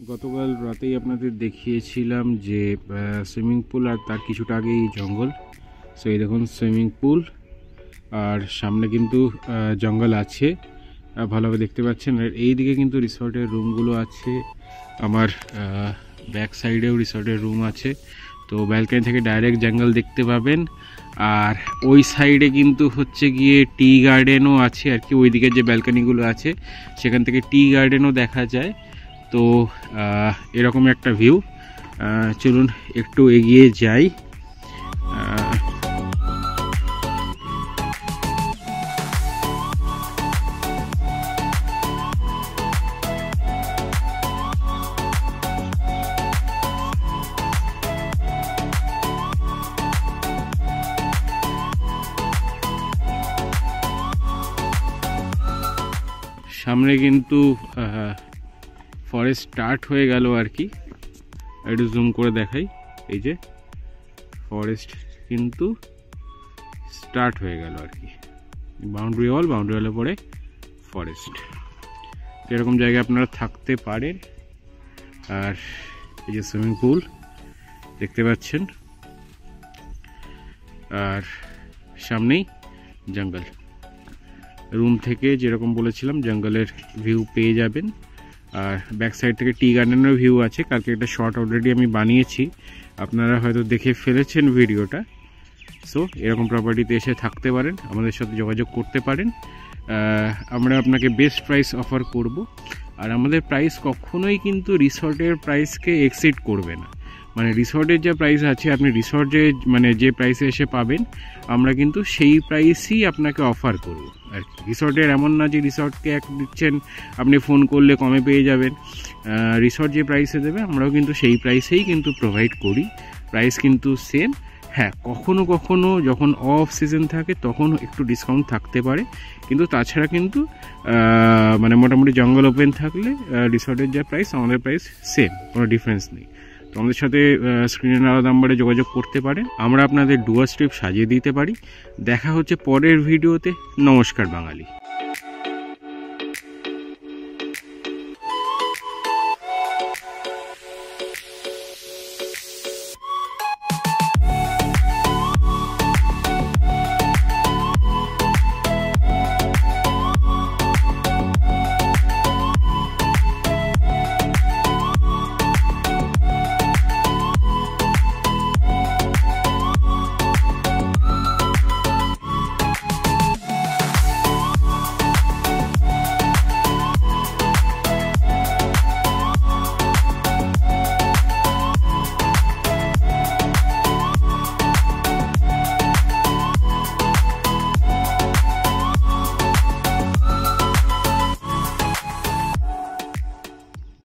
গতকাল রাতেই আপনাদের দেখিয়েছিলাম যে সুইমিং পুল আর তার কিছুটা আগেই জঙ্গল। সো এই দেখুন সুইমিং পুল আর সামনে কিন্তু জঙ্গল আছে, ভালোভাবে দেখতে পাচ্ছেন। আর এই দিকে কিন্তু রিসর্টের রুমগুলো আছে, আমার ব্যাক সাইডেও রিসর্টের রুম আছে। তো ব্যালকনি থেকে ডাইরেক্ট জঙ্গল দেখতে পাবেন। আর ওই সাইডে কিন্তু হচ্ছে গিয়ে টি গার্ডেনও আছে আর কি, ওই দিকে যে ব্যালকনিগুলো আছে সেখান থেকে টি গার্ডেনও দেখা যায়। তো এরকম একটা ভিউ। চলুন একটু এগিয়ে যাই। সামনে কিন্তু ফরেস্ট স্টার্ট হয়ে গেল আর কি, একটু জুম করে দেখাই। এই যে ফরেস্ট কিন্তু স্টার্ট হয়ে গেল আর কি, বাউন্ডারি ওয়ালের পরে ফরেস্ট। এরকম জায়গায় আপনারা থাকতে পারেন। আর এই যে সুইমিং পুল দেখতে পাচ্ছেন, আর সামনেই জঙ্গল। রুম থেকে যেরকম বলেছিলাম জঙ্গলের ভিউ পেয়ে যাবেন। আর ব্যাক সাইড থেকে টি গার্ডেনের ভিউ আছে। কালকে একটা শর্ট অলরেডি আমি বানিয়েছি, আপনারা হয়তো দেখে ফেলেছেন ভিডিওটা। সো এরকম প্রপার্টিতে এসে থাকতে পারেন, আমাদের সাথে যোগাযোগ করতে পারেন। আমরা আপনাকে বেস্ট প্রাইস অফার করব। আর আমাদের প্রাইস কখনোই কিন্তু রিসর্টের প্রাইসকে এক্সিড করবে না। মানে রিসর্টের যে প্রাইস আছে, আপনি রিসর্টে মানে যে প্রাইসে এসে পাবেন, আমরা কিন্তু সেই প্রাইসই আপনাকে অফার করব আর কি। রিসর্টের এমন না যে রিসর্টকে এক দিচ্ছেন, আপনি ফোন করলে কমে পেয়ে যাবেন। রিসর্ট যে প্রাইসে দেবে আমরাও কিন্তু সেই প্রাইসেই কিন্তু প্রোভাইড করি, প্রাইস কিন্তু সেম। হ্যাঁ, কখনো কখনো যখন অফ সিজন থাকে তখন একটু ডিসকাউন্ট থাকতে পারে, কিন্তু তাছাড়া কিন্তু মানে মোটামুটি জঙ্গল ওপেন থাকলে রিসর্টের যা প্রাইস আমাদের প্রাইস সেম, কোনো ডিফারেন্স নেই। তো আমাদের সাথে স্ক্রিনের আলাদা নাম্বারে যোগাযোগ করতে পারেন, আমরা আপনাদের ডুয়ার স্ট্রিপ সাজিয়ে দিতে পারি। দেখা হচ্ছে পরের ভিডিওতে। নমস্কার বাঙালি।